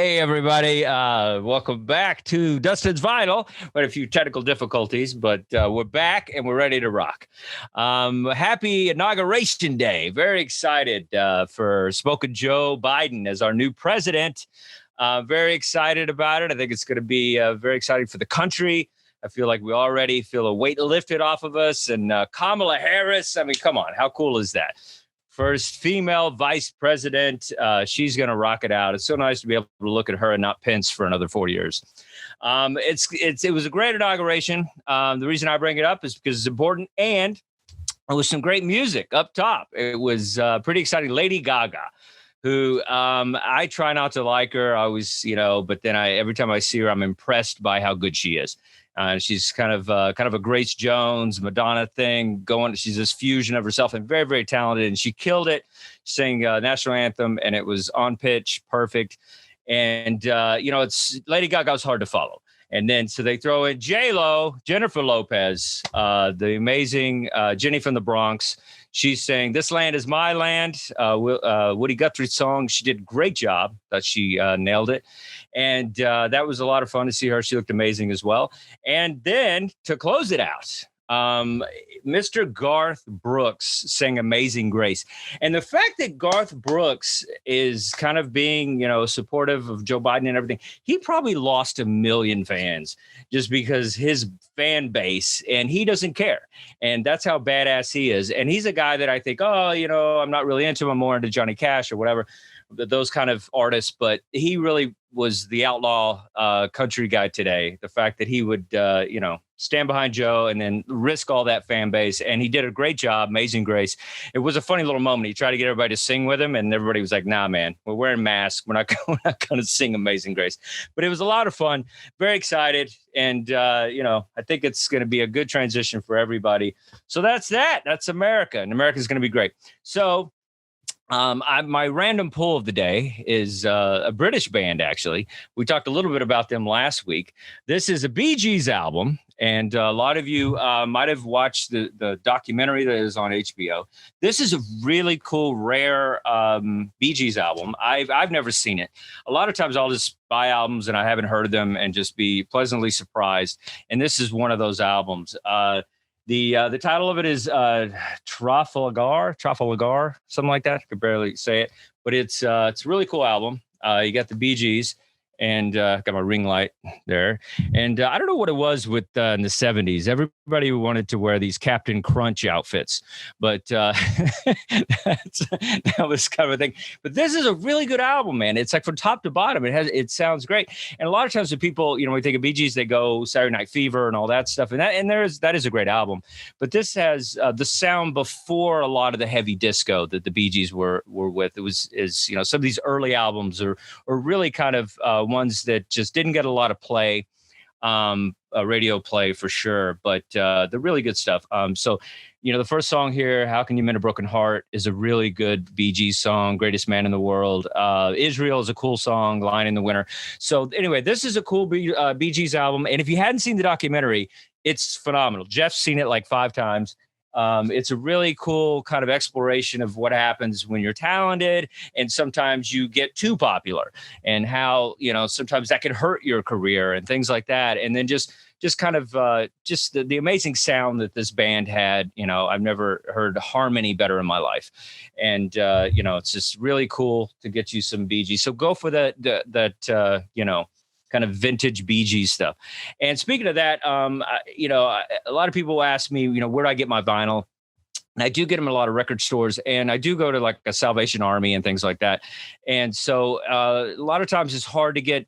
Hey, everybody. Welcome back to Dustin's Vinyl. We had a few technical difficulties, but we're back and we're ready to rock. Happy Inauguration Day. Very excited for Smoking Joe Biden as our new president. Very excited about it. I think it's going to be very exciting for the country. I feel like we already feel a weight lifted off of us. And Kamala Harris, I mean, come on. How cool is that? First female vice president. She's going to rock it out. It's so nice to be able to look at her and not Pence for another 4 years. It was a great inauguration. The reason I bring it up is because it's important, and it was some great music up top. It was pretty exciting. Lady Gaga, who I try not to like her. I was, but then every time I see her, I'm impressed by how good she is. She's kind of a Grace Jones, Madonna thing going. She's this fusion of herself and very, very talented. And she killed it, sang national anthem, and it was on pitch, perfect. And it's Lady Gaga's hard to follow. And then so they throw in J-Lo, Jennifer Lopez, the amazing Jenny from the Bronx. She's saying, "This land is my land." Woody Guthrie's song. She did a great job. Thought she nailed it. And that was a lot of fun to see her. She looked amazing as well. And then to close it out, Mr. Garth Brooks sang Amazing Grace. And the fact that Garth Brooks is kind of being, supportive of Joe Biden and everything, he probably lost 1 million fans just because his fan base, and he doesn't care. And that's how badass he is. And he's a guy that I think, I'm not really into him. I'm more into Johnny Cash or whatever, those kind of artists. But he really was the outlaw country guy today. The fact that he would, stand behind Joe and then risk all that fan base. And he did a great job. Amazing Grace. It was a funny little moment. He tried to get everybody to sing with him, and everybody was like, "Nah, man, we're wearing masks. We're not going to sing Amazing Grace." But it was a lot of fun. Very excited. And, I think it's going to be a good transition for everybody. So that's that. That's America. And America's going to be great. So my random pull of the day is a British band, actually. We talked a little bit about them last week. This is a Bee Gees album, and a lot of you might have watched the documentary that is on HBO. This is a really cool, rare Bee Gees album. I've never seen it. A lot of times I'll just buy albums and I haven't heard of them and just be pleasantly surprised. And this is one of those albums. The title of it is Trafalgar, something like that. I could barely say it, but it's a really cool album. You got the Bee Gees, and got my ring light there. And I don't know what it was with in the 70s. Everybody wanted to wear these Captain Crunch outfits, but that was kind of a thing. But this is a really good album, man. It's like from top to bottom. It sounds great. And a lot of times when people, when we think of Bee Gees, they go Saturday Night Fever and all that stuff. And that is a great album. But this has the sound before a lot of the heavy disco that the Bee Gees were with. It was some of these early albums are really kind of ones that just didn't get a lot of play, radio play for sure, but they're really good stuff. So the first song here, "How Can You Mend a Broken Heart," is a really good Bee Gees song, "Greatest Man in the World." Israel is a cool song, "Line in the Winter." So anyway, this is a cool Bee Gees album. And if you hadn't seen the documentary, it's phenomenal. Jeff's seen it like 5 times. It's a really cool kind of exploration of what happens when you're talented and sometimes you get too popular, and how, sometimes that can hurt your career and things like that. And then just kind of just the amazing sound that this band had. I've never heard harmony better in my life. And, it's just really cool to get you some Bee Gees. So go for that kind of vintage Bee Gees stuff. And speaking of that, a lot of people ask me, where do I get my vinyl? And I do get them in a lot of record stores, and I do go to like a Salvation Army and things like that. And so a lot of times it's hard to get,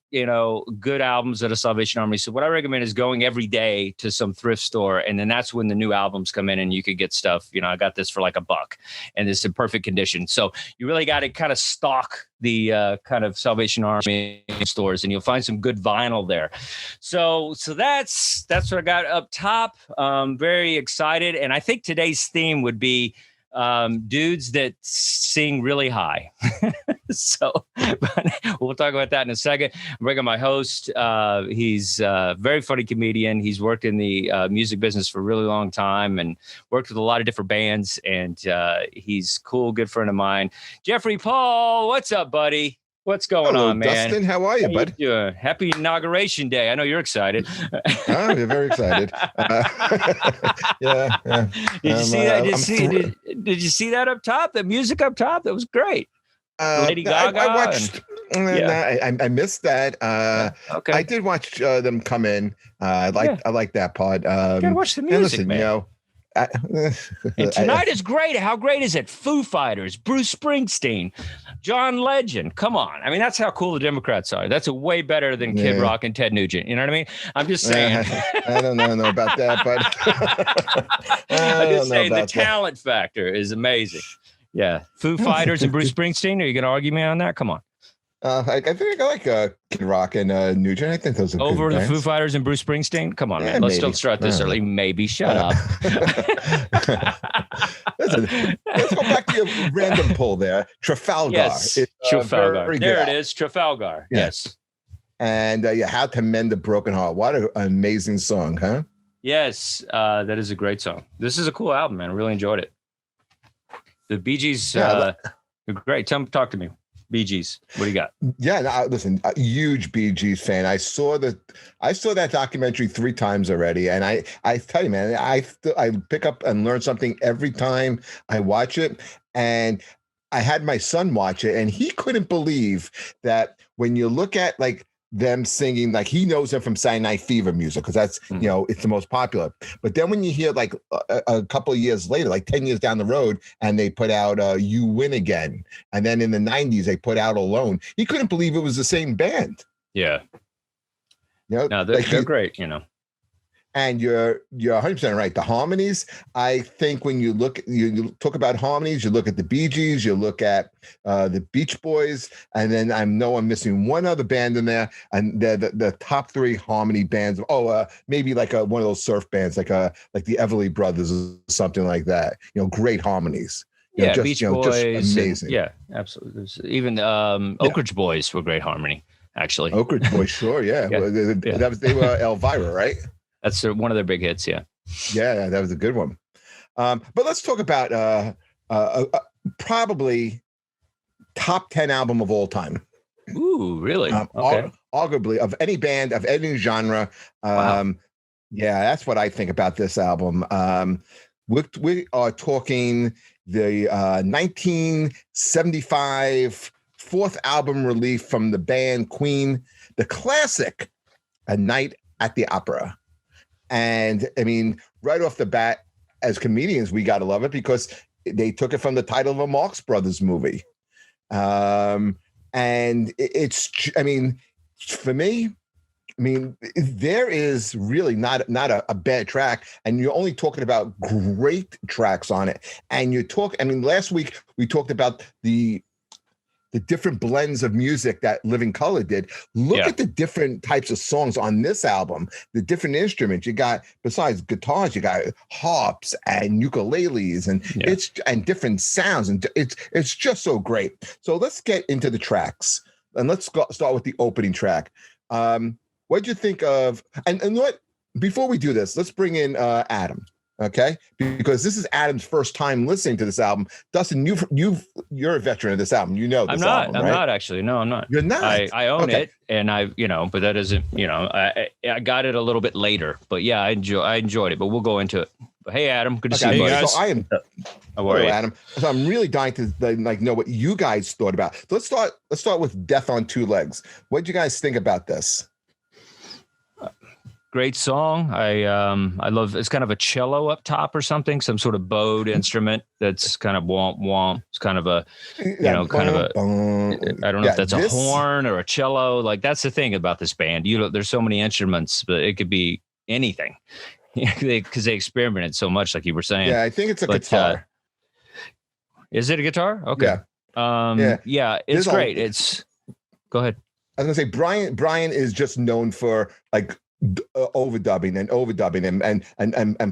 good albums at a Salvation Army. So what I recommend is going every day to some thrift store. And then that's when the new albums come in and you could get stuff. I got this for like $1 and it's in perfect condition. So you really got to kind of stalk the kind of Salvation Army stores, and you'll find some good vinyl there. So that's what I got up top. Very excited. And I think today's theme would be dudes that sing really high. So but we'll talk about that in a second. I'm bringing my host. He's a very funny comedian. He's worked in the music business for a really long time and worked with a lot of different bands. And he's cool, good friend of mine. Jeffrey Paul, what's up, buddy? What's going Hello, on, man? Dustin. How are you, bud? Happy Inauguration Day. I know you're excited. We're very excited. Yeah. Did you see that? Did you see that up top? The music up top? That was great. Lady Gaga. I watched. I missed that. Okay. I did watch them come in. I like that part. You gotta watch the music, listen, man. And tonight is great. How great is it? Foo Fighters, Bruce Springsteen, John Legend. Come on. I mean, that's how cool the Democrats are. That's way better than Kid Rock and Ted Nugent. You know what I mean? I'm just saying. I don't know about that, but I'm just saying the talent factor is amazing. Yeah. Foo Fighters and Bruce Springsteen. Are you going to argue me on that? Come on. I think I like Kid Rock and Nugent. I think those are over good the bands. Foo Fighters and Bruce Springsteen. Come on, man. Let's don't start this early. Maybe shut up. Listen, let's go back to your random poll there. Trafalgar. Yes, Trafalgar. There it is. Trafalgar. Yes. And How to Mend a Broken Heart. What an amazing song, huh? Yes, that is a great song. This is a cool album, man. I really enjoyed it. The Bee Gees, great. Talk to me. Bee Gees. What do you got? Yeah, listen, a huge Bee Gees fan. I saw that documentary 3 times already, and I tell you, man, I pick up and learn something every time I watch it. And I had my son watch it, and he couldn't believe that when you look at like them singing, like he knows them from Saturday Night Fever music because that's it's the most popular. But then when you hear like a couple of years later, like 10 years down the road, and they put out "You Win Again," and then in the 90s they put out "Alone," he couldn't believe it was the same band. Yeah, no, they're great. And you're 100% right. The harmonies, I think when you talk about harmonies, you look at the Bee Gees, you look at the Beach Boys, and then I know I'm missing one other band in there, and the top 3 harmony bands. Maybe like one of those surf bands, like the Everly Brothers or something like that. Great harmonies. Beach Boys, just amazing. Absolutely. Even Oak Ridge Boys were great harmony, actually. Oak Ridge Boys, sure, yeah. They were Elvira, right? That's one of their big hits, yeah. Yeah, that was a good one. But let's talk about probably top 10 album of all time. Ooh, really? Okay. Arguably, of any band, of any genre. Wow. Yeah, that's what I think about this album. We are talking the 1975 fourth album release from the band Queen, the classic, A Night at the Opera. And I mean, right off the bat, as comedians, we got to love it because they took it from the title of a Marx Brothers movie. And it's, I mean, for me, there is really not a bad track, and you're only talking about great tracks on it. And last week we talked about the different blends of music that Living Colour did. Look at the different types of songs on this album, the different instruments. You got, besides guitars, you got harps and ukuleles and different sounds. And it's just so great. So let's get into the tracks. And let's start with the opening track. What'd you think of, and what, before we do this, let's bring in Adam. Okay, because this is Adam's first time listening to this album. Dustin, you're a veteran of this album. You know this album, right? I'm not actually. No, I'm not. You're not. I own it, and but that isn't. I got it a little bit later. But yeah, I enjoyed it. But we'll go into it. But hey, Adam, good to see you, buddy. So I am. Hello, Adam. So I'm really dying to know what you guys thought about. So let's start with Death on Two Legs. What did you guys think about this? Great song. I love. It's kind of a cello up top or something, some sort of bowed instrument that's kind of womp womp. It's kind of a, I don't know if that's a horn or a cello. Like that's the thing about this band. There's so many instruments, but it could be anything because they experimented so much, like you were saying. Yeah, I think it's a guitar. Is it a guitar? Okay. Yeah. It's great. Go ahead. I was gonna say Brian is just known for like overdubbing and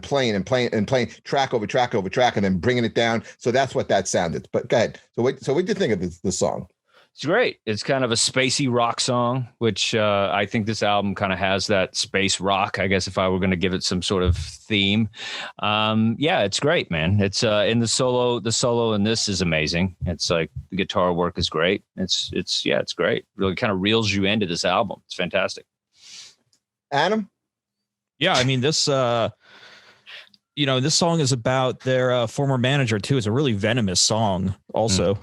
playing track over track and then bringing it down. So that's what that sounded. But go ahead. So what did you think of the song? It's great. It's kind of a spacey rock song, which I think this album kind of has that space rock, I guess, if I were going to give it some sort of theme. Yeah, it's great, man. It's in the solo in this is amazing. It's like the guitar work is great. It's great. Really kind of reels you into this album. It's fantastic. Adam? Yeah, I mean, this this song is about their former manager too. It's a really venomous song also.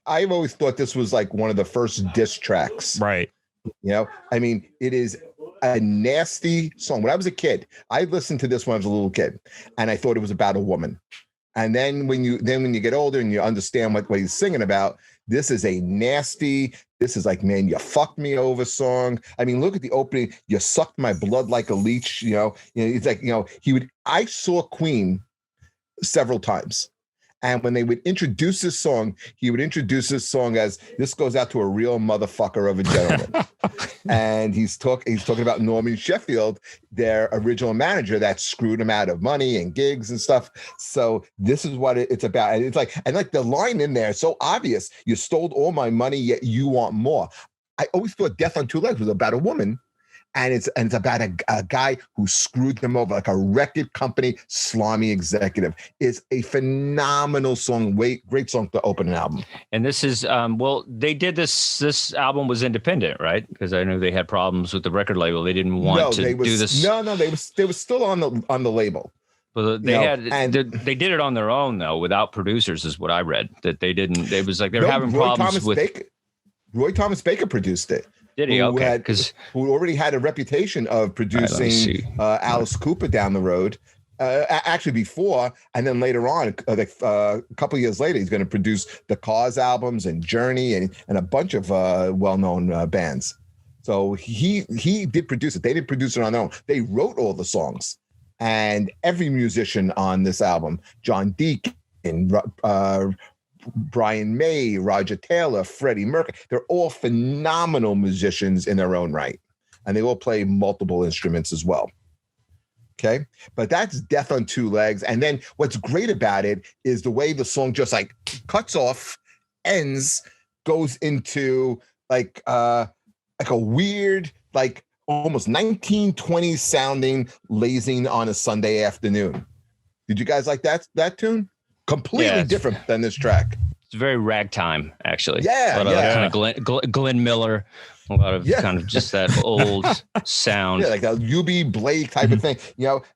I've always thought this was like one of the first diss tracks. Right. I mean, it is a nasty song. When I was a kid, I listened to this when I was a little kid, and I thought it was about a woman. And then when you get older and you understand what he's singing about, this is a nasty, this is like, man, you fucked me over song. I mean, look at the opening. You sucked my blood like a leech. It's like, I saw Queen several times. And when they would introduce this song, he would introduce this song as, this goes out to a real motherfucker of a gentleman. And he's talking about Norman Sheffield, their original manager that screwed him out of money and gigs and stuff. So this is what it's about. And it's like, the line in there is so obvious. You stole all my money, yet you want more. I always thought Death on Two Legs was about a woman. And it's about a guy who screwed them over, like a record company slimy executive. It's a phenomenal song, great song to open an album. And this is they did this album was independent, right? Because I know they had problems with the record label. They didn't want to do this. No, they were still on the label. But they did it on their own though, without producers, is what I read. That they didn't. It was like they were having problems with. Roy Thomas Baker produced it. Did he? Okay, who already had a reputation of producing Alice Cooper down the road, actually before, and then later on, a couple of years later, he's going to produce the Cars albums and Journey and a bunch of well-known bands. So he did produce it. They didn't produce it on their own. They wrote all the songs, and every musician on this album, John Deacon, Brian May, Roger Taylor, Freddie Mercury, they're all phenomenal musicians in their own right. And they all play multiple instruments as well. Okay. But that's Death on Two Legs. And then what's great about it is the way the song just like cuts off, ends, goes into like a weird, like almost 1920s sounding Lazing on a Sunday Afternoon. Did you guys like that tune? Completely different than this track. It's very ragtime, actually. Yeah, a lot of kind of Glenn Miller, a lot of kind of just that old sound. Yeah, like that U.B. Blake type of thing,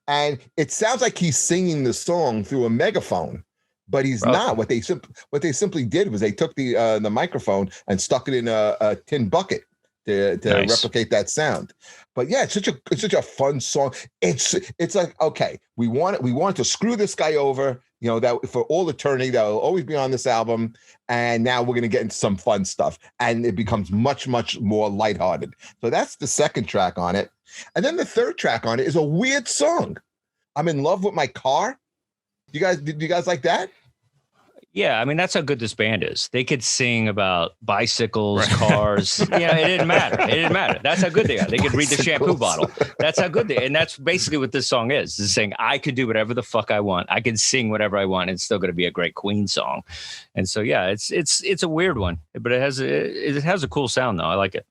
and it sounds like he's singing the song through a megaphone, but he's not. What they simply did was they took the microphone and stuck it in a tin bucket to replicate that sound. But yeah, it's such a fun song. It's like, okay, we want to screw this guy over, that for all eternity, that will always be on this album. And now we're going to get into some fun stuff. And it becomes much, much more lighthearted. So that's the second track on it. And then the third track on it is a weird song. I'm in love with my car. Did you guys like that? Yeah, I mean, that's how good this band is. They could sing about bicycles, cars. It didn't matter. That's how good they are. They could read the shampoo bottle. That's how good they are. And that's basically what this song is. It's saying, I could do whatever the fuck I want. I can sing whatever I want. It's still going to be a great Queen song. And so, yeah, it's a weird one, but it has a cool sound, though. I like it.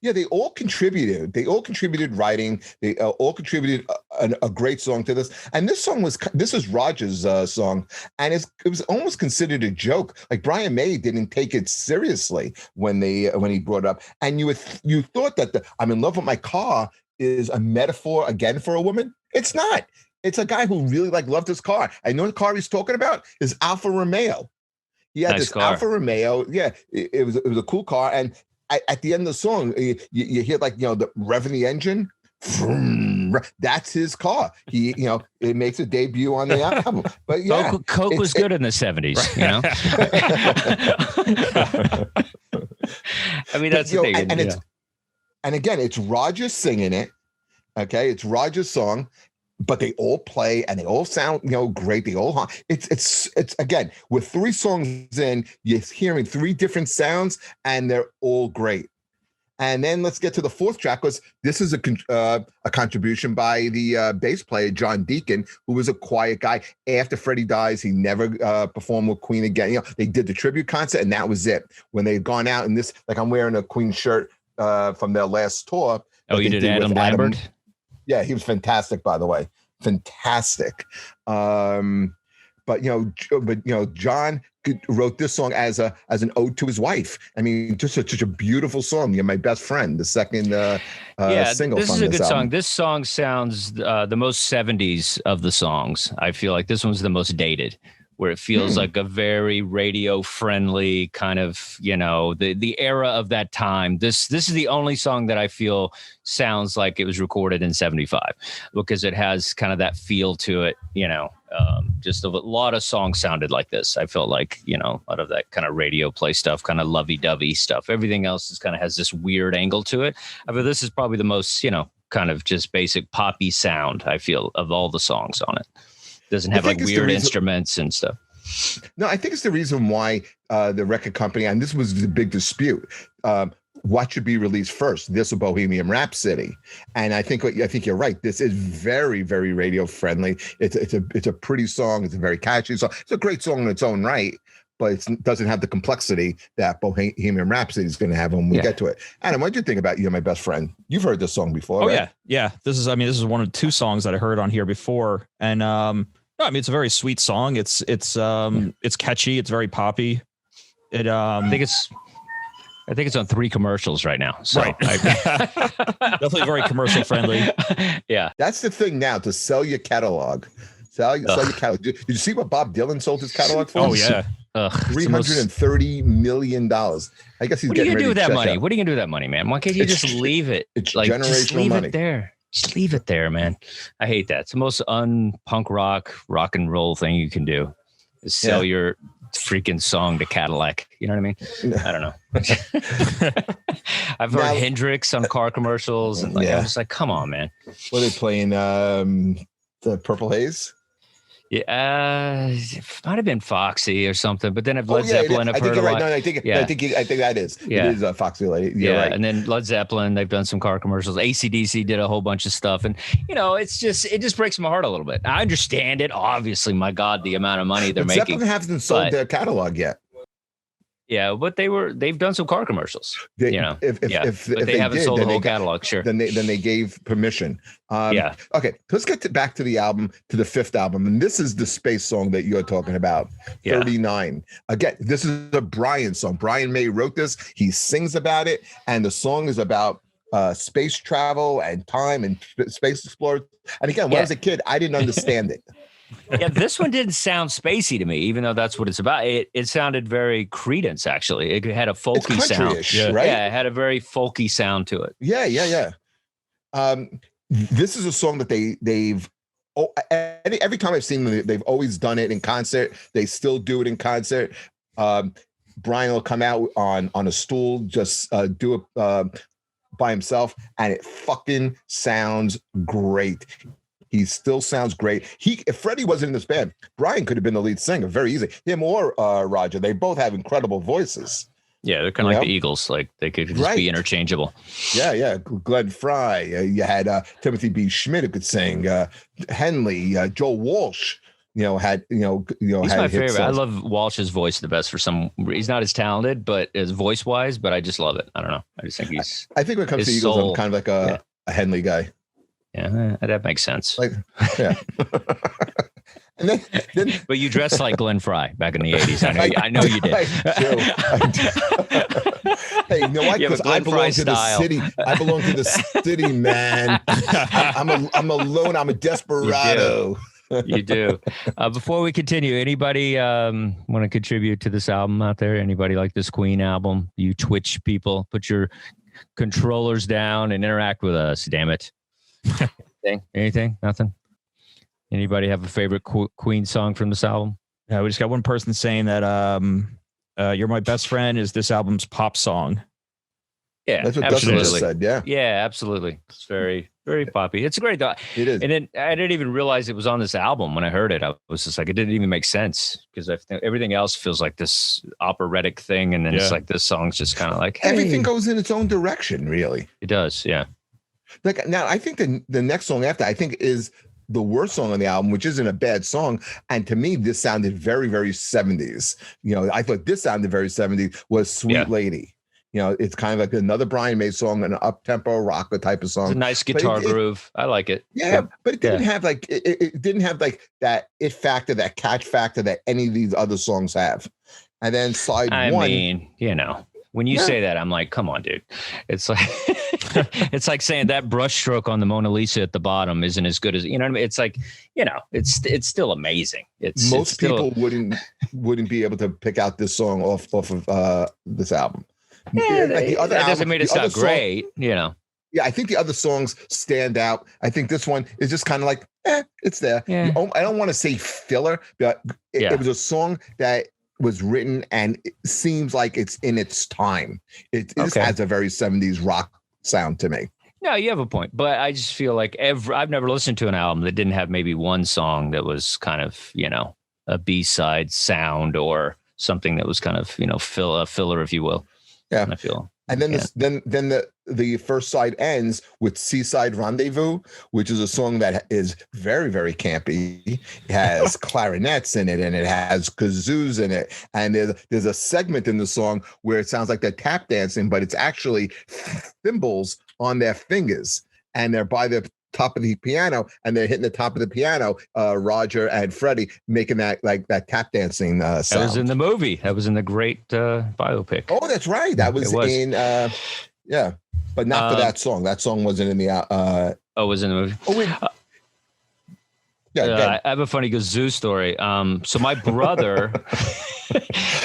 Yeah, they all contributed. They all contributed writing. They all contributed a great song to this. And this is Roger's song, and it was almost considered a joke. Like Brian May didn't take it seriously when he brought it up. And you thought that the "I'm in love with my car" is a metaphor again for a woman. It's not. It's a guy who really loved his car. I know the car he's talking about is Alfa Romeo. He had this car. Alfa Romeo. Yeah, it was a cool car. And at the end of the song, you hear the rev in the engine. That's his car. It makes a debut on the album. But yeah, Coke was good in the 70s. I mean, that's the thing. And again, it's Roger singing it. Okay, it's Roger's song. But they all play and they all sound, great. They all it's again, with 3 songs in, you're hearing 3 different sounds and they're all great. And then let's get to the fourth track, because this is a contribution by the bass player, John Deacon, who was a quiet guy. After Freddie dies, he never performed with Queen again. You know, they did the tribute concert, and that was it. When they'd gone out, and this, like I'm wearing a Queen shirt from their last tour. Oh, you did Adam Lambert? Yeah, he was fantastic, by the way. Fantastic. But John wrote this song as an ode to his wife. I mean, just such a beautiful song. You're My Best Friend, the second single. This is a good album. song. This song sounds the most 70s of the songs. I feel like this one's the most dated, where it feels like a very radio friendly kind of, the era of that time. This is the only song that I feel sounds like it was recorded in 75, because it has kind of that feel to it, just a lot of songs sounded like this. I felt like, a lot of that kind of radio play stuff, kind of lovey-dovey stuff. Everything else is kind of has this weird angle to it. I mean, this is probably the most, kind of just basic poppy sound, I feel, of all the songs on it. Doesn't have like weird instruments and stuff. No, I think it's the reason why the record company, and this was the big dispute, what should be released first, this or Bohemian Rhapsody? And I think you're right. This is very, very radio friendly. It's a pretty song. It's a very catchy song. It's a great song in its own right, but it doesn't have the complexity that Bohemian Rhapsody is going to have when we get to it. Adam, what did you think about You're My Best Friend? You've heard this song before, right? Yeah. This is one of two songs that I heard on here before, and no, I mean, it's a very sweet song. It's catchy. It's very poppy. I think it's on 3 commercials right now. So right. Definitely very commercial friendly. Yeah. That's the thing now, to sell your catalog. Sell your catalog. Did you see what Bob Dylan sold his catalog for? Oh, yeah. $330 million. I guess he's what are you getting gonna do with that money? out. What are you gonna do with that money, man? Why can't you just leave it? It's like, generational just leave money. it there. Just leave it there, man. I hate that. It's the most un-punk rock and roll thing you can do, is sell your freaking song to Cadillac. You know what I mean? I don't know. I've heard Hendrix on car commercials, and I'm just like, come on, man. Were they playing the Purple Haze? Yeah, it might have been Foxy or something, but then Led Zeppelin, I've heard a lot. No, I think that is. Yeah. It is Foxy Lady. Yeah, right. And then Led Zeppelin, they've done some car commercials. AC/DC did a whole bunch of stuff, and it just breaks my heart a little bit. I understand it, obviously. My God, the amount of money they're making. Zeppelin hasn't sold their catalog yet. Yeah, but they've done some car commercials. If they haven't sold the whole catalog, sure. Then they gave permission. Okay, let's get back to the album, to the 5th album, and this is the space song that you're talking about. 39. Again, this is a Brian song. Brian May wrote this. He sings about it, and the song is about space travel and time and space explorers. And again, when I was a kid, I didn't understand it. Yeah, this one didn't sound spacey to me, even though that's what it's about. It sounded very Creedence, actually. It had a folky sound. Right? Yeah, it had a very folky sound to it. Yeah. This is a song that they've every time I've seen them, they've always done it in concert. They still do it in concert. Brian will come out on a stool, just do it by himself, and it fucking sounds great. He still sounds great. If Freddie wasn't in this band, Brian could have been the lead singer. Very easy. Him or Roger. They both have incredible voices. Yeah, they're kind of like the Eagles. Like they could just be interchangeable. Yeah. Glenn Fry. You had Timothy B. Schmidt who could sing. Henley. Joel Walsh. He's my favorite. Songs. I love Walsh's voice the best for some. He's not as talented, but as voice wise. But I just love it. I don't know. I just think he's. I think when it comes to Eagles, I'm kind of like a Henley guy. Yeah, that makes sense. Yeah. And then, but you dressed like Glenn Fry back in the 80s. I know you did. I do. Hey, you know what? Because I belong to the city. I belong to the city, man. I'm alone. I'm a desperado. You do. Before we continue, anybody want to contribute to this album out there? Anybody like this Queen album? You Twitch people, put your controllers down and interact with us. Damn it. Anything? Nothing? Anybody have a favorite Queen song from this album? Yeah, we just got one person saying that You're My Best Friend is this album's pop song. Yeah, That's what absolutely. Dustin just said. Yeah. Yeah, absolutely. It's very, very poppy. It's a great dog. It is. And then I didn't even realize it was on this album when I heard it. I was just like, it didn't even make sense because everything else feels like this operatic thing. And then it's like this song's just kind of like, hey. Everything goes in its own direction, really. It does. Yeah. Like now, I think the next song after, I think, is the worst song on the album, which isn't a bad song. And to me, this sounded very, very 70s. You know, I thought this sounded very 70s, was Sweet Lady. You know, it's kind of like another Brian May song, an up-tempo rocker type of song. It's a nice guitar groove. I like it. Yeah, but it didn't have like it didn't have like that it factor, that catch factor that any of these other songs have. And then I mean, you know, when you say that, I'm like, come on, dude. It's like it's like saying that brush stroke on the Mona Lisa at the bottom isn't as good as, you know what I mean? It's like, you know, it's still amazing. Most people wouldn't be able to pick out this song off of this album. Yeah, like the other that doesn't mean it's not great, you know. Yeah, I think the other songs stand out. I think this one is just kind of like, it's there. Yeah. I don't want to say filler, but it was a song that was written and it seems like it's in its time. It just has a very 70s rock sound to me. No, you have a point, but I just feel like I've never listened to an album that didn't have maybe one song that was kind of, you know, a B-side sound or something that was kind of, you know, a filler, if you will. Yeah, I feel. And then the first side ends with Seaside Rendezvous, which is a song that is very, very campy. It has clarinets in it and it has kazoos in it. And there's a segment in the song where it sounds like they're tap dancing, but it's actually thimbles on their fingers. And they're by the top of the piano and they're hitting the top of the piano, Roger and Freddie making that tap dancing sound. That was in the movie. That was in the great biopic. Oh, that's right. That was in but not for that song. That song wasn't in the it was in the movie. Oh, wait. I have a funny kazoo story. So my brother,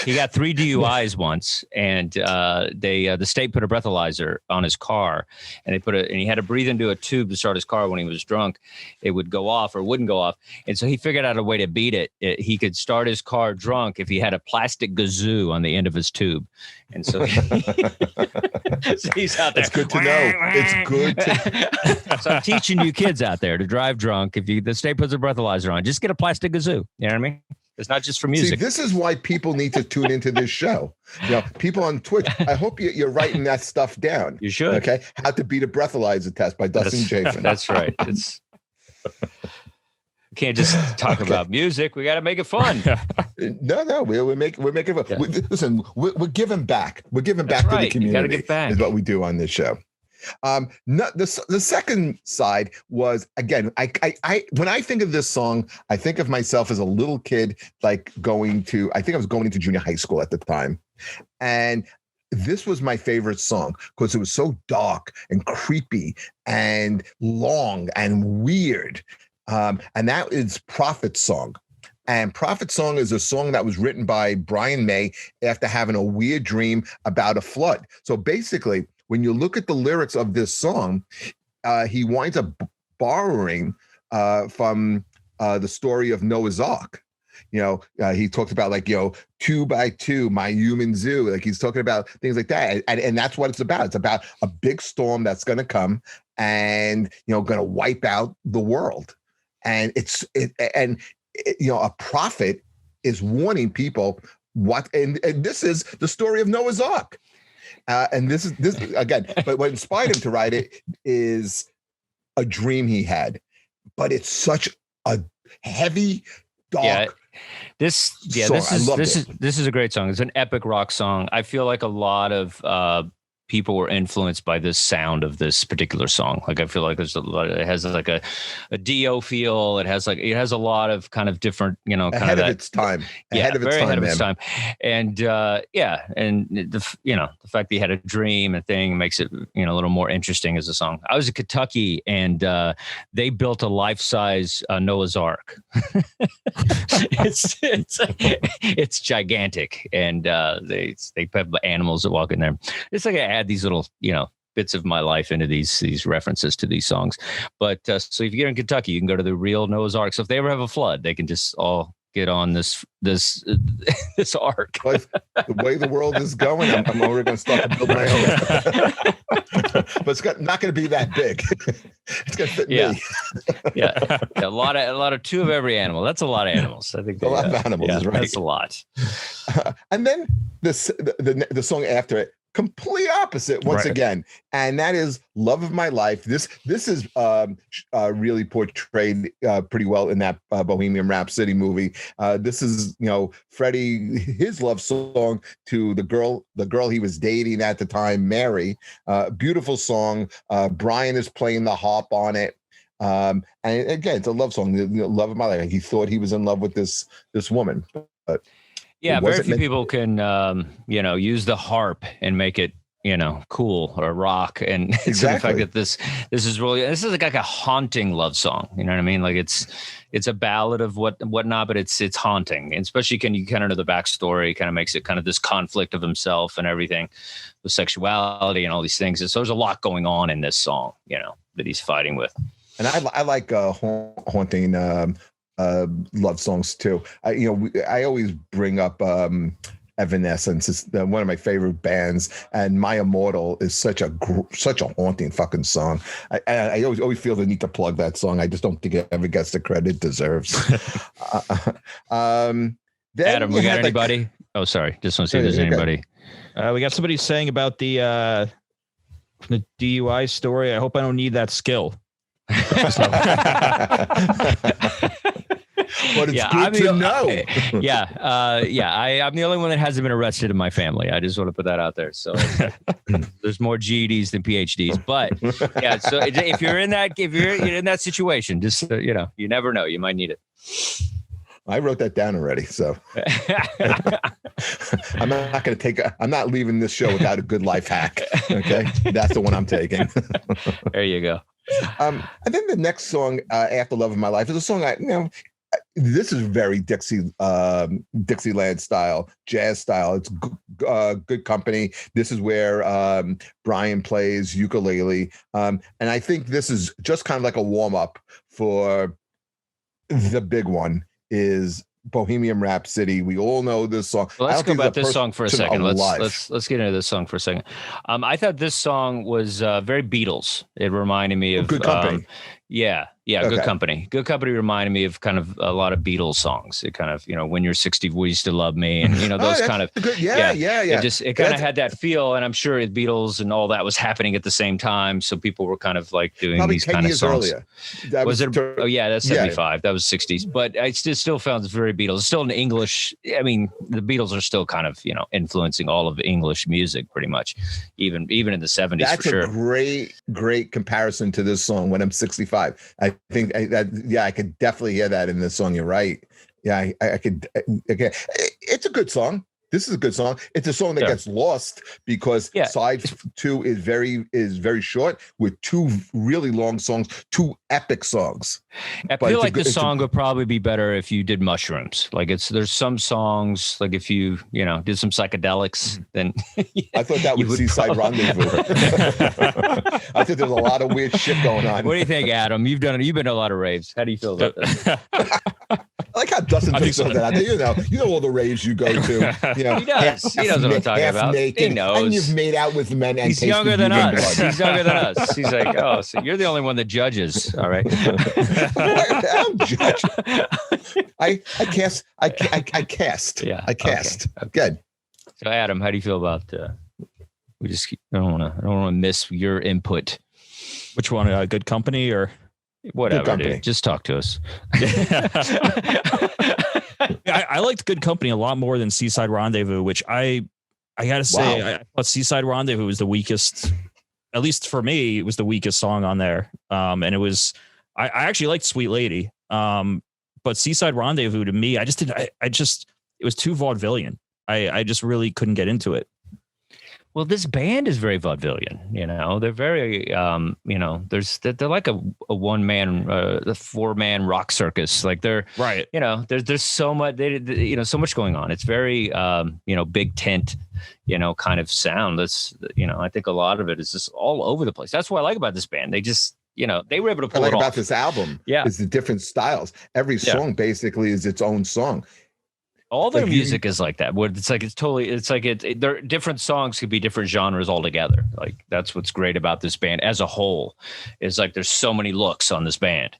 he got 3 DUIs once, and the state put a breathalyzer on his car, and he had to breathe into a tube to start his car when he was drunk. It would go off or wouldn't go off, and so he figured out a way to beat it. He could start his car drunk if he had a plastic kazoo on the end of his tube, and so, so he's out there. It's good to know. It's good to. So I'm teaching you kids out there to drive drunk. If the state puts a breathalyzer on, just get a plastic kazoo. You know what I mean? It's not just for music. See, this is why people need to tune into this show. You know, people on Twitch, I hope you're writing that stuff down. You should. Okay. How to Beat a Breathalyzer Test by Dustin Chafin. That's right. Can't just talk about music. We got to make it fun. No, we're making it fun. Listen, we're giving back. We're giving back to the community. You got to give back. Is what we do on this show. The second side was, again, I when I think of this song, I think of myself as a little kid, like I think I was going into junior high school at the time. And this was my favorite song because it was so dark and creepy and long and weird. And that is Prophet's Song. And Prophet's Song is a song that was written by Brian May after having a weird dream about a flood. So basically, when you look at the lyrics of this song, he winds up borrowing from the story of Noah's Ark. You know, he talked about 2 by 2, my human zoo. Like he's talking about things like that. And that's what it's about. It's about a big storm that's going to come and, going to wipe out the world. And a prophet is warning people and this is the story of Noah's Ark. And this again, but what inspired him to write it is a dream he had, but it's such a heavy, dark. This is a great song. It's an epic rock song. I feel like a lot of people were influenced by this sound of this particular song. Like I feel like there's a lot. It has like a Dio feel. It has a lot of kind of different, ahead of its time. Ahead of its time. And and the fact that he had a dream and thing makes it a little more interesting as a song. I was in Kentucky and they built a life-size Noah's Ark. It's gigantic, and they have animals that walk in there. It's like I add these little bits of my life into these references to these songs. But so if you get in Kentucky, you can go to the real Noah's Ark. So if they ever have a flood, they can just all get on this ark. The way the world is going, I'm already going to start to build my own. but it's not going to be that big. It's going to fit me. Yeah, a lot of two of every animal. That's a lot of animals. I think a lot of animals is right. That's a lot. And then the song after it, complete opposite once again, and that is "Love of My Life." This is really portrayed pretty well in that Bohemian Rhapsody movie. This is Freddie, his love song to the girl he was dating at the time, Mary. Beautiful song. Brian is playing the harp on it. And again, it's a love song, "Love of My Life." He thought he was in love with this woman, but yeah, very few people can, use the harp and make it, cool or rock. And it's the fact that this is like a haunting love song. You know what I mean? Like it's a ballad of whatnot, but it's haunting. And especially you kind of know the backstory, kind of makes it kind of this conflict of himself and everything, with sexuality and all these things. And so there's a lot going on in this song, that he's fighting with. And I like haunting love songs too. I always bring up Evanescence. It's one of my favorite bands, and My Immortal is such a haunting fucking song. I always feel the need to plug that song. I just don't think it ever gets the credit it deserves. Adam, we got anybody? Oh, sorry. Just want to see if there's anybody. We got somebody saying about the DUI story. I hope I don't need that skill. But it's good to know. I'm the only one that hasn't been arrested in my family. I just want to put that out there. So there's more GEDs than PhDs. But yeah, so if you're in that situation, just you never know, you might need it. I wrote that down already, so I'm not leaving this show without a good life hack. Okay, that's the one I'm taking. There you go. And then the next song after "Love of My Life" is a song this is very Dixieland style, jazz style. It's Good Company. This is where Brian plays ukulele, and I think this is just kind of like a warm up for the big one. Is Bohemian Rap City. We all know this song. Well, let's go about this song for a second. Let's get into this song for a second. I thought this song was very Beatles. It reminded me of Good Company. Good Company. Good Company reminded me of kind of a lot of Beatles songs. It kind of, When You're 60, Will You Still Love Me? And, those kind of. Good. Yeah. It kind of had that feel. And I'm sure the Beatles and all that was happening at the same time. So people were kind of like doing probably these 10 kind of years songs. Earlier. That's 75. That was 60s. But it still sounds very Beatles. It's still in English. I mean, the Beatles are still kind of, influencing all of English music pretty much, even in the 70s. That's for sure. A great comparison to this song, When I'm 65. I think I could definitely hear that in this song. You're right. Yeah, I could. Okay, it's a good song. This is a good song. It's a song that gets lost because side 2 is very short with 2 really long songs, 2 epic songs. I feel like this song would probably be better if you did mushrooms. Like there's some songs like if you did some psychedelics, then I thought that was Seaside Rendezvous. I think there's a lot of weird shit going on. What do you think, Adam? You've been to a lot of raves. How do you feel about that? I like how Dustin thinks of that. You know all the raves you go to. He does. He knows what I'm talking about. Naked, he knows. And you've made out with men. And he's younger than us. He's younger than us. He's like, oh, so you're the only one that judges. All right. I'm judging. I cast. Yeah. I cast. Okay. Good. So, Adam, how do you feel about? I don't want to miss your input. Which one? Good Company or whatever? Dude. Just talk to us. I liked Good Company a lot more than Seaside Rendezvous, which I gotta say, I thought Seaside Rendezvous was the weakest, at least for me, it was the weakest song on there. And it was, I actually liked Sweet Lady. But Seaside Rendezvous to me, it was too vaudevillian. I just really couldn't get into it. Well, this band is very vaudevillian, they're very, they're like a one-man, a 4-man rock circus. Like they're right. There's so much, so much going on. It's very, big tent, kind of sound. That's, I think a lot of it is just all over the place. That's what I like about this band. They just, they were able to pull it off. About this album is the different styles. Every song basically is its own song. All their Like, music is like that. Where it's like they're different songs could be different genres altogether. Like that's what's great about this band as a whole. Is like there's so many looks on this band.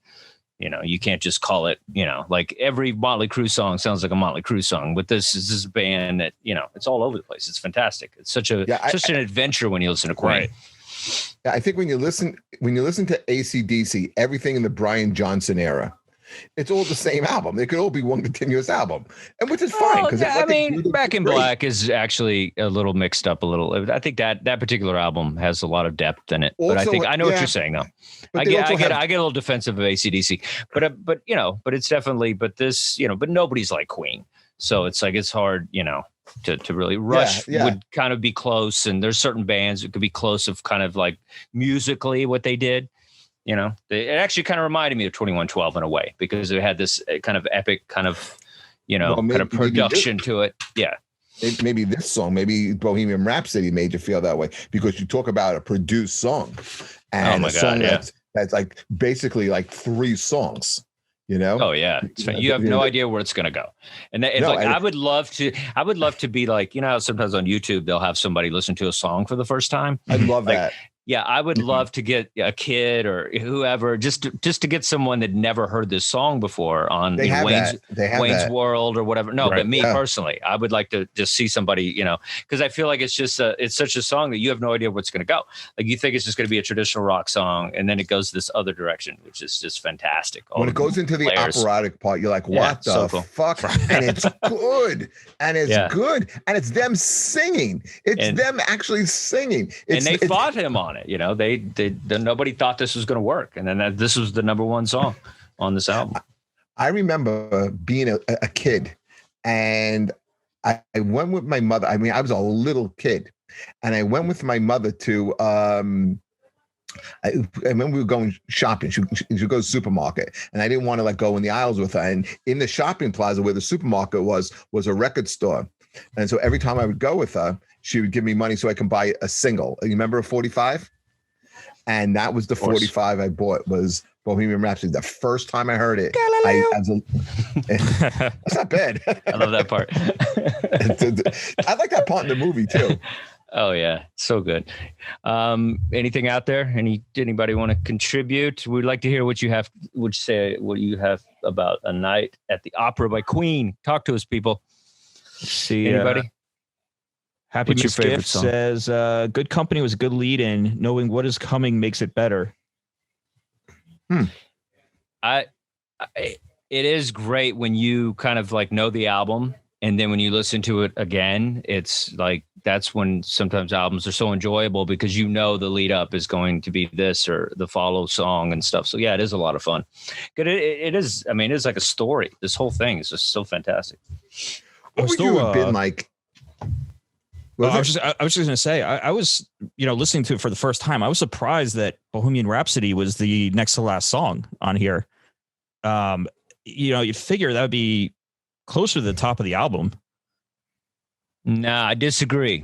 You know, you can't just call it, you know, like every Motley Crue song sounds like a Motley Crue song, but this is this band that, you know, it's all over the place. It's fantastic. It's such an adventure when you listen to Queen. Right. Yeah, I think when you listen to AC/DC, everything in the Brian Johnson era, it's all the same album. It could all be one continuous album, and which is fine because I mean, Back in Black is actually a little mixed up a little. I think that particular album has a lot of depth in it. Also, but I think I know what you're saying though. I get a little defensive of AC/DC, but you know, but it's definitely, but this, you know, but nobody's like Queen, so it's like it's hard, you know, to really Rush would kind of be close, and there's certain bands that could be close of kind of like musically what they did. You know, it actually kind of reminded me of 2112 in a way because it had this kind of epic kind of, you know, kind of production to it. Yeah. Maybe this song, maybe Bohemian Rhapsody made you feel that way because you talk about a produced song and a song that's like basically like 3 songs, you know? Oh yeah. You have no idea where it's going to go. And I would love to be like, you know, how sometimes on YouTube, they'll have somebody listen to a song for the first time. I love that. Yeah, I would love to get a kid or whoever just to get someone that never heard this song before on Wayne's World or whatever. No, but me personally, I would like to just see somebody, you know, because I feel like it's just it's such a song that you have no idea where it's going to go. Like you think it's just going to be a traditional rock song, and then it goes this other direction, which is just fantastic. When it goes into the operatic part, you're like, what the fuck? And it's good, and it's good, and it's them singing. It's them actually singing. And they fought him on it. You know, they nobody thought this was going to work, and then this was the #1 song on this album. I remember being a kid, and I went with my mother. I mean, I was a little kid, and I went with my mother to. I remember we were going shopping. She go to the supermarket, and I didn't want to like go in the aisles with her. And in the shopping plaza where the supermarket was a record store, and so every time I would go with her, she would give me money so I can buy a single. You remember a 45? And that was the 45 I bought was Bohemian Rhapsody. The first time I heard it, that's not bad. I love that part. I like that part in the movie too. Oh yeah, so good. Anything out there? Anybody want to contribute? We'd like to hear what you have. What you have about A Night at the Opera by Queen. Talk to us, people. Let's see anybody. Happy Miss Gift says, good company was a good lead in. Knowing what is coming makes it better. It is great when you kind of like know the album. And then when you listen to it again, it's like, that's when sometimes albums are so enjoyable because you know the lead up is going to be this or the follow song and stuff. So yeah, it is a lot of fun. It is. I mean, it's like a story. This whole thing is just so fantastic. What would you have been like? I was just going to say, I was, you know, listening to it for the first time. I was surprised that Bohemian Rhapsody was the next to last song on here. You know, you'd figure that would be closer to the top of the album. Nah, I disagree.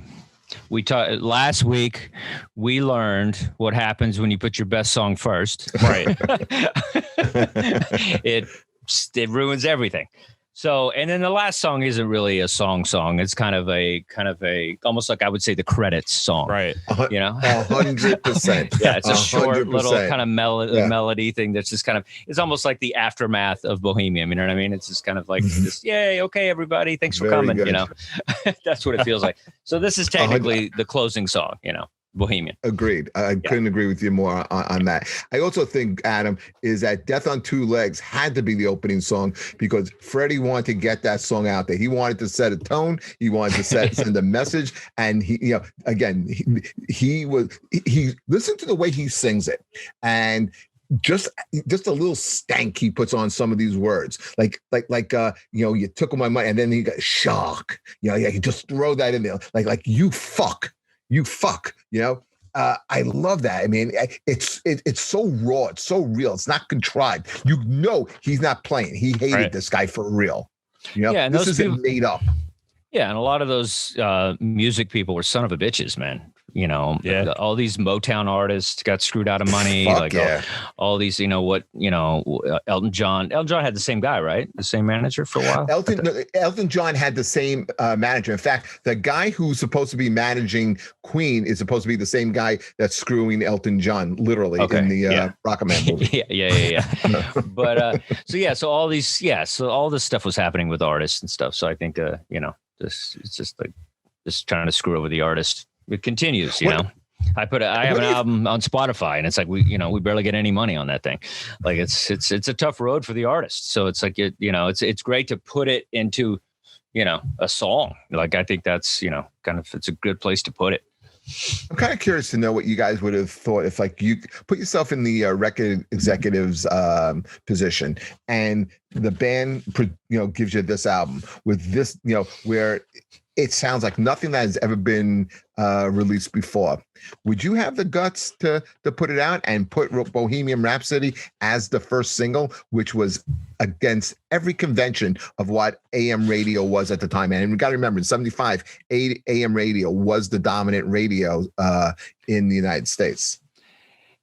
We talked last week. We learned what happens when you put your best song first. Right. It ruins everything. So, and then the last song isn't really a song. It's kind of a almost like I would say the credits song, right? You know, 100%. Yeah, it's a short little kind of melody thing that's just kind of, it's almost like the aftermath of Bohemian. You know what I mean? It's just kind of like this, yay, okay, everybody, thanks for coming. Good. You know, that's what it feels like. So this is technically the closing song. You know. Bohemian. Agreed. I couldn't agree with you more on that. I also think, Adam, is that Death on Two Legs had to be the opening song because Freddie wanted to get that song out there. He wanted to set a tone. He wanted to send a message. And he, you know, again, he listened to the way he sings it. And just a little stank he puts on some of these words, like you know, you took my money, and then he got shock. You know, you just throw that in there, like you fuck. You know, I love that. I mean, it's so raw. It's so real. It's not contrived. You know, he's not playing. He hated this guy for real. You know, yeah, and this isn't made up. Yeah. And a lot of those music people were son of a bitches, man. You know, all these Motown artists got screwed out of money. All these, Elton John. Elton John had the same guy, right? The same manager for a while. Elton John had the same manager. In fact, the guy who's supposed to be managing Queen is supposed to be the same guy that's screwing Elton John, literally, in the Rocketman movie. Yeah. But so all this stuff was happening with artists and stuff. So I think, it's just like just trying to screw over the artist. It continues, you know. I have an album on Spotify, and it's like we barely get any money on that thing. Like it's a tough road for the artist. So it's like it's great to put it into, a song. Like I think that's it's a good place to put it. I'm kind of curious to know what you guys would have thought if, like, you put yourself in the record executive's position, and the band, gives you this album with this, where it sounds like nothing that has ever been released before. Would you have the guts to put it out and put Bohemian Rhapsody as the first single, which was against every convention of what AM radio was at the time? And we got to remember, in 75, AM radio was the dominant radio in the United States.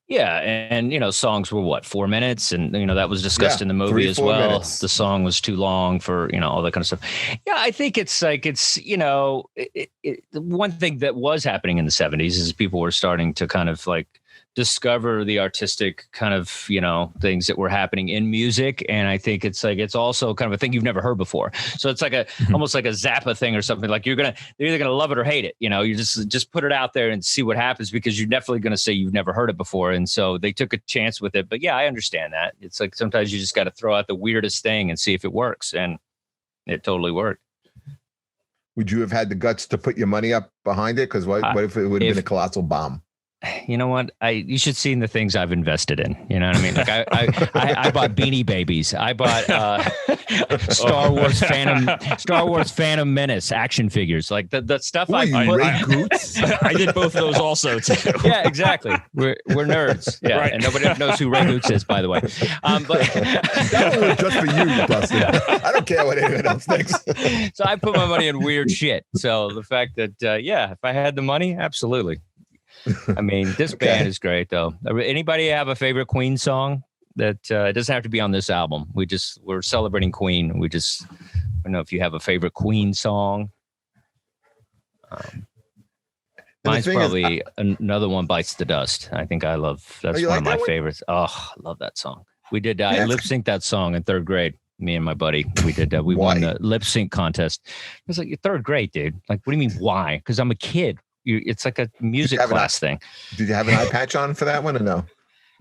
Yeah, and songs were what, 4 minutes, and that was discussed in the movie as well. Minutes. The song was too long for all that kind of stuff. Yeah, I think it's like one thing that was happening in the 70s is people were starting to kind of like discover the artistic kind of things that were happening in music, and I think it's also kind of a thing you've never heard before. So it's like almost like a Zappa thing or something. Like they're either gonna love it or hate it. You just put it out there and see what happens, because you're definitely gonna say you've never heard it before. And so they took a chance with it. But yeah, I understand that. It's like sometimes you just got to throw out the weirdest thing and see if it works, and it totally worked. Would you have had the guts to put your money up behind it? Because what if it would have been a colossal bomb? You know what? You should see the things I've invested in. You know what I mean? Like I bought Beanie Babies. I bought Star Wars Phantom Menace action figures. Like the stuff I did both of those also too. Yeah, exactly. We're nerds. Yeah, right. And nobody knows who Ray Goots is, by the way. But that one was just for you, Dustin. I don't care what anyone else thinks. So I put my money in weird shit. So the fact that if I had the money, absolutely. I mean, this band is great, though. Anybody have a favorite Queen song that it doesn't have to be on this album? We're celebrating Queen. I don't know if you have a favorite Queen song. Mine's probably Another One Bites the Dust. I think that's one of my favorites. Oh, I love that song. We did I lip synced that song in third grade. Me and my buddy, we did. We won the lip sync contest. It was like, you're third grade, dude. Like, what do you mean? Why? Because I'm a kid. It's like a music class thing. Did you have an eye patch on for that one or no?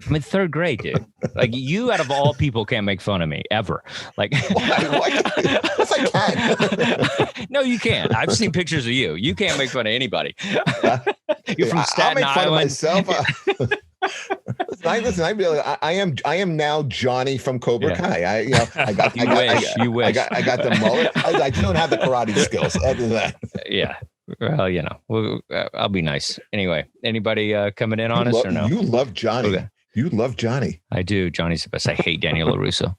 I'm in third grade, dude. Like, you, out of all people, can't make fun of me ever. Like, why? Yes, I can. No, you can't. I've seen pictures of you. You can't make fun of anybody. You're from Staten Island. I'll make fun of myself. Listen, I am now Johnny from Cobra Kai. I got the mullet. I don't have the karate skills. Other than that. Yeah. Well, I'll be nice. Anyway, anybody coming in on us or no? You love Johnny. Okay. You love Johnny. I do. Johnny's the best. I hate Daniel LaRusso.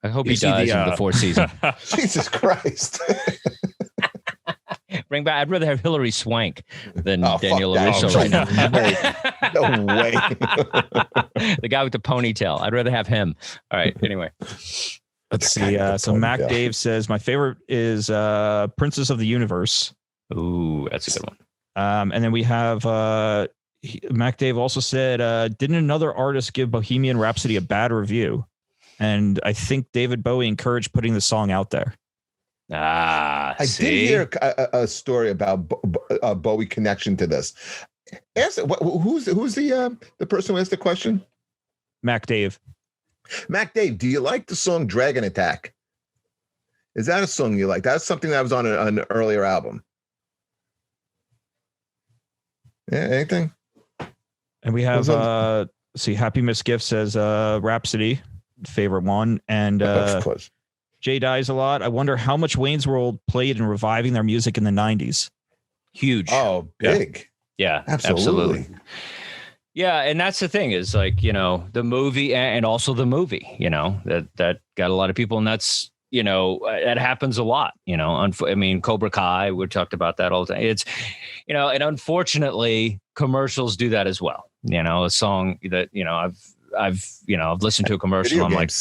I hope he dies in the fourth season. Jesus Christ. Bring back. I'd rather have Hilary Swank than Daniel LaRusso right now. No way. The guy with the ponytail. I'd rather have him. All right. Anyway. Let's see. So Mac Dave says, my favorite is Princess of the Universe. Ooh, that's a good one. And then we have Mac Dave also said, didn't another artist give Bohemian Rhapsody a bad review? And I think David Bowie encouraged putting the song out there. I did hear a story about Bowie connection to this. Who's the person who asked the question? Mac Dave. Mac Dave, do you like the song Dragon Attack? Is that a song you like? That's something that was on an earlier album. Yeah, anything? And we have Happy Miss Gift says Rhapsody, favorite one. And of course. Jay Dies a lot. I wonder how much Wayne's World played in reviving their music in the 90s. Huge. Oh, big. Yeah, absolutely. Yeah, and that's the thing is, like, the movie and also the movie, that got a lot of people, and that's, that happens a lot, I mean, Cobra Kai, we talked about that all the time. It's, and unfortunately, commercials do that as well. A song that, I've listened to a commercial. I'm like,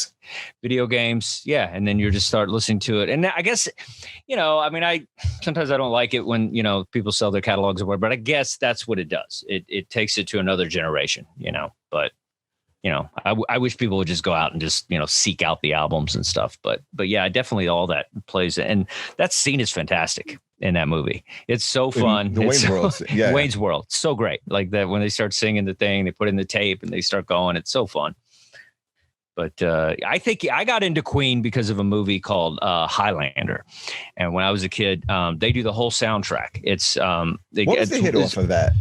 video games. Yeah. And then you just start listening to it. And I guess, sometimes I don't like it when, people sell their catalogs or whatever, but I guess that's what it does. It takes it to another generation, but I wish people would just go out and just, seek out the albums and stuff. But yeah, definitely all that plays. And that scene is fantastic in that movie. It's so fun. The Wayne's World. Yeah. Wayne's World. So great. Like that when they start singing the thing, they put in the tape and they start going. It's so fun. But I think I got into Queen because of a movie called Highlander. And when I was a kid, they do the whole soundtrack. It's what was the hit off of that?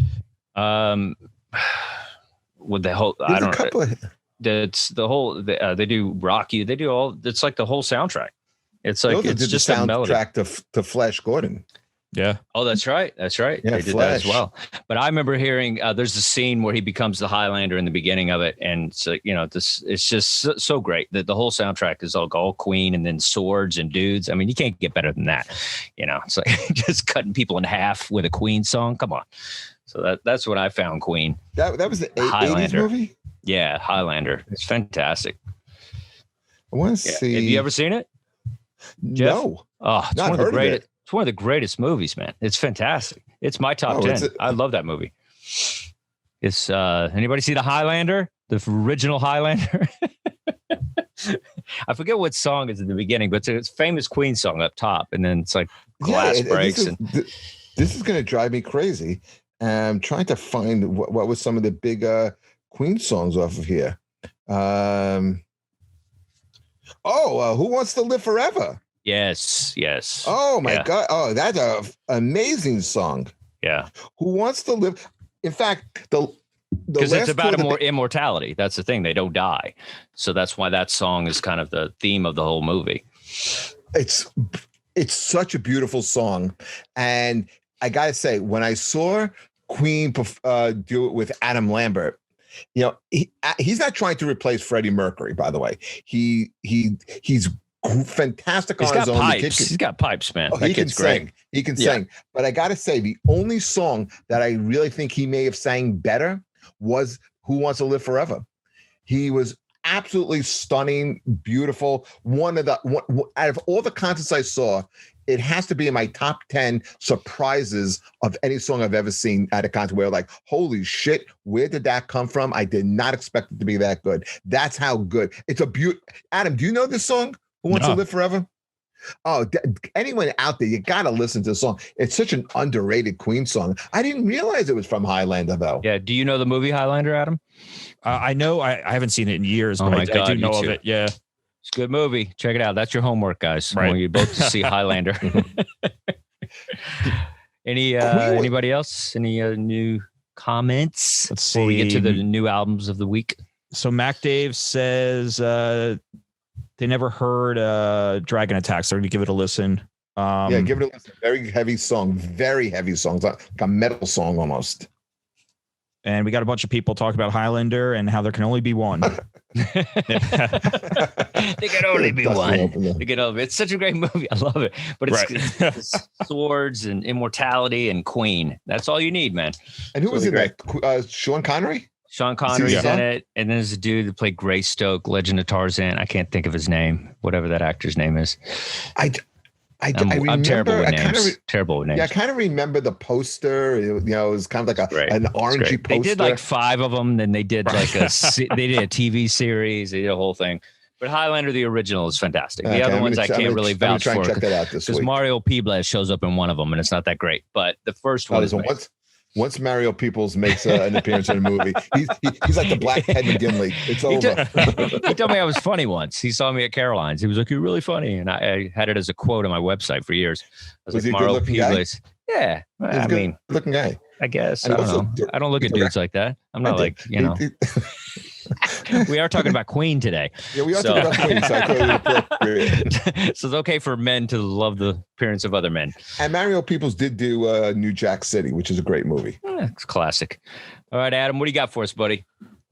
With the whole, I don't know. It's the whole. They do Rocky. They do all. It's like the whole soundtrack. It's like it's just the a melody. Soundtrack to Flash Gordon. Yeah. Oh, that's right. That's right. Yeah, they did that as well. But I remember hearing there's a scene where he becomes the Highlander in the beginning of it, and so it's just so great that the whole soundtrack is all Queen and then swords and dudes. I mean, you can't get better than that. It's like just cutting people in half with a Queen song. Come on. So that's what I found Queen. That was the Highlander 80s movie? Yeah, Highlander. It's fantastic. I want to see. Have you ever seen it, Jeff? No. Oh, it's one of the greatest. It's one of the greatest movies, man. It's fantastic. It's my top 10. I love that movie. It's anybody see the Highlander? The original Highlander? I forget what song is in the beginning, but it's a famous Queen song up top, and then it's like glass breaks. This is going to drive me crazy. I'm trying to find what was some of the big Queen songs off of here. Who Wants to Live Forever? Yes. Oh my God! Oh, that's an amazing song. Yeah. Who Wants to Live? In fact, because it's about immortality. That's the thing; they don't die, so that's why that song is kind of the theme of the whole movie. It's such a beautiful song, and I gotta say, when I saw Queen do it with Adam Lambert, he's not trying to replace Freddie Mercury. By the way, he's fantastic on his own. He's got pipes, man. He can sing. He can sing. But I got to say, the only song that I really think he may have sang better was Who Wants to Live Forever. He was absolutely stunning, beautiful. Out of all the concerts I saw, it has to be in my top 10 surprises of any song I've ever seen at a concert where like, holy shit, where did that come from? I did not expect it to be that good. That's how good. It's a beaut. Adam, do you know this song? Who Wants to Live Forever? Oh, anyone out there, you got to listen to the song. It's such an underrated Queen song. I didn't realize it was from Highlander, though. Yeah. Do you know the movie Highlander, Adam? I know. I haven't seen it in years, but I do know of it. Yeah. It's a good movie. Check it out. That's your homework, guys. Right. I want you both to see Highlander. Anybody else? Any new comments? Let's see. Before we get to the new albums of the week. So Mac Dave says they never heard Dragon Attacks. They're going to give it a listen. Yeah, give it a listen. Very heavy song. Very heavy song. It's like a metal song almost. And we got a bunch of people talking about Highlander and how there can only be one. There can only be one. It's such a great movie. I love it. But it's swords and immortality and Queen. That's all you need, man. And who was in that? Sean Connery? Sean Connery's in it. And then there's a dude that played Greystoke, Legend of Tarzan. I can't think of his name, whatever that actor's name is. I'm terrible with names. Terrible with names. Yeah, I kind of remember the poster. It was kind of like an orangey poster. They did like 5 of them. Then they did like they did a TV series. They did a whole thing. But Highlander, the original, is fantastic. The other ones I can't really vouch for because Mario Publes shows up in one of them, and it's not that great. But the first one is once Mario Peoples makes an appearance in a movie, he's like the Black Ted McGinley. It's over. He told me I was funny once. He saw me at Caroline's. He was like, "You're really funny," and I had it as a quote on my website for years. I was like, Mario Publes. Yeah, I mean, looking guy. I guess I don't know. I don't look at dudes like that. I'm not like. We are talking about Queen today. Yeah, we are talking about Queen. So I thought it was appropriate. So it's okay for men to love the appearance of other men. And Mario Peoples did do New Jack City, which is a great movie. It's classic. All right, Adam, what do you got for us, buddy?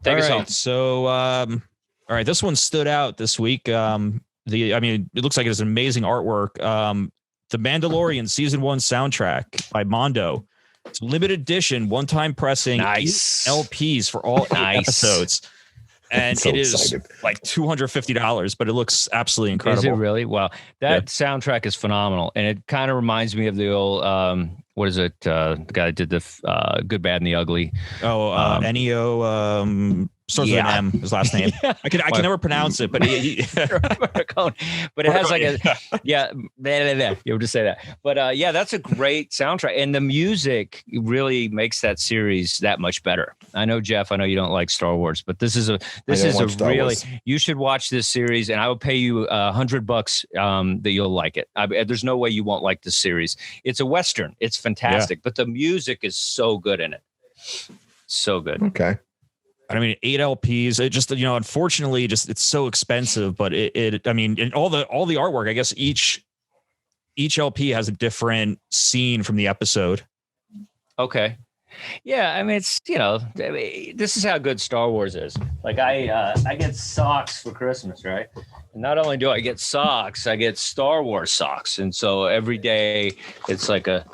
Take us home. So, all right, this one stood out this week. It looks like it's an amazing artwork. The Mandalorian Season 1 soundtrack by Mondo. It's limited edition, one-time pressing, Nice 8 LPs for all 8 episodes. And So it is excited. like $250, but it looks absolutely incredible. Is it really? Wow. That soundtrack is phenomenal. And it kind of reminds me of the old, what is it? The guy that did the Good, Bad, and the Ugly. Ennio, starts with an M, his last name. I can never pronounce it, but but it has like a, you would just say that. But that's a great soundtrack. And the music really makes that series that much better. I know, Jeff, I know you don't like Star Wars, but this is a really, you should watch this series, and I will pay you $100 that you'll like it. There's no way you won't like this series. It's a Western. It's fantastic, but the music is so good in it. So good. Okay. I mean, 8 LPs. It just, unfortunately, it's so expensive. But I mean, and all the artwork. I guess each LP has a different scene from the episode. Okay. Yeah, I mean, it's this is how good Star Wars is. Like I get socks for Christmas, right? And not only do I get socks, I get Star Wars socks, and so every day it's like a.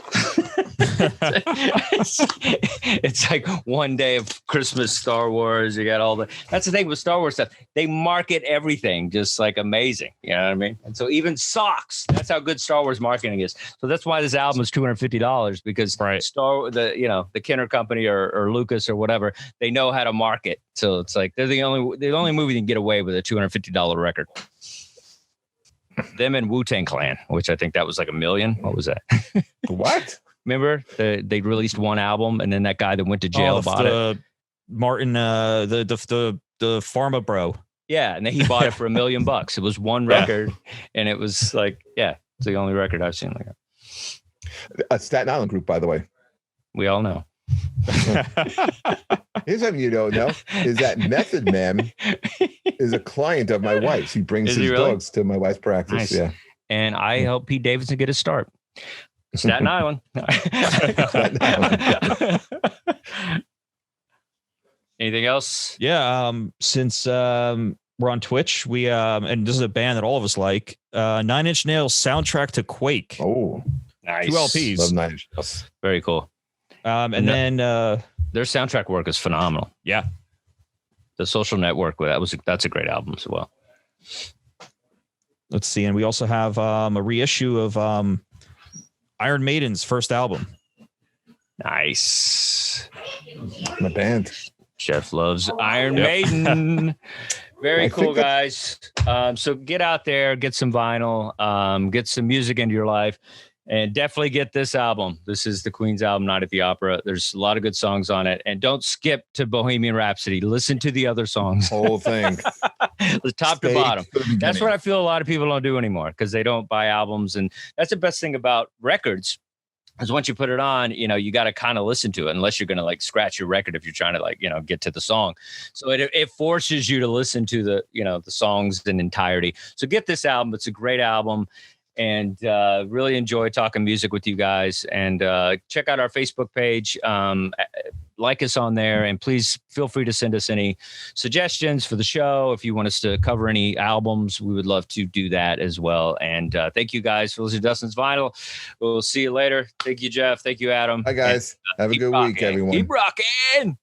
it's like one day of Christmas Star Wars. You got that's the thing with Star Wars stuff. They market everything just like amazing. You know what I mean? And so even socks, that's how good Star Wars marketing is. So that's why this album is $250, because the Kenner Company or Lucas or whatever, they know how to market. So it's like they're the only movie that can get away with a $250 record. Them and Wu-Tang Clan, which I think that was like $1 million. What was that? What? Remember they released one album, and then that guy that went to jail bought it. Martin, the pharma bro. Yeah, and then he bought it for $1 million. It was one record, and it was like, it's the only record I've seen like that. A Staten Island group, by the way. We all know. Here's something you don't know is that Method Man is a client of my wife's. He brings his dogs to my wife's practice. Nice. Yeah, and I helped Pete Davidson get his start. Staten Island. Anything else? Yeah. Since we're on Twitch, we and this is a band that all of us like. 9 Inch Nails soundtrack to Quake. Oh, nice. 2 LPs. Love 9 Inch Nails. Very cool. And then their soundtrack work is phenomenal. Yeah. The Social Network, that's a great album as well. Let's see, and we also have a reissue of Iron Maiden's first album. Nice. My band. Jeff loves Iron Maiden. Very cool, guys. So get out there, get some vinyl, get some music into your life, and definitely get this album. This is the Queen's album, Night at the Opera. There's a lot of good songs on it. And don't skip to Bohemian Rhapsody. Listen to the other songs. Whole thing. The top to bottom. That's what I feel a lot of people don't do anymore, because they don't buy albums. And that's the best thing about records, is once you put it on, you got to kind of listen to it, unless you're going to like scratch your record if you're trying to get to the song. So it forces you to listen to the songs in entirety. So get this album. It's a great album. And really enjoy talking music with you guys. And check out our Facebook page. Like us on there. And please feel free to send us any suggestions for the show. If you want us to cover any albums, we would love to do that as well. And thank you guys for listening to Dustin's Vinyl. We'll see you later. Thank you, Jeff. Thank you, Adam. Hi, guys. Have a good week, everyone. Keep rocking.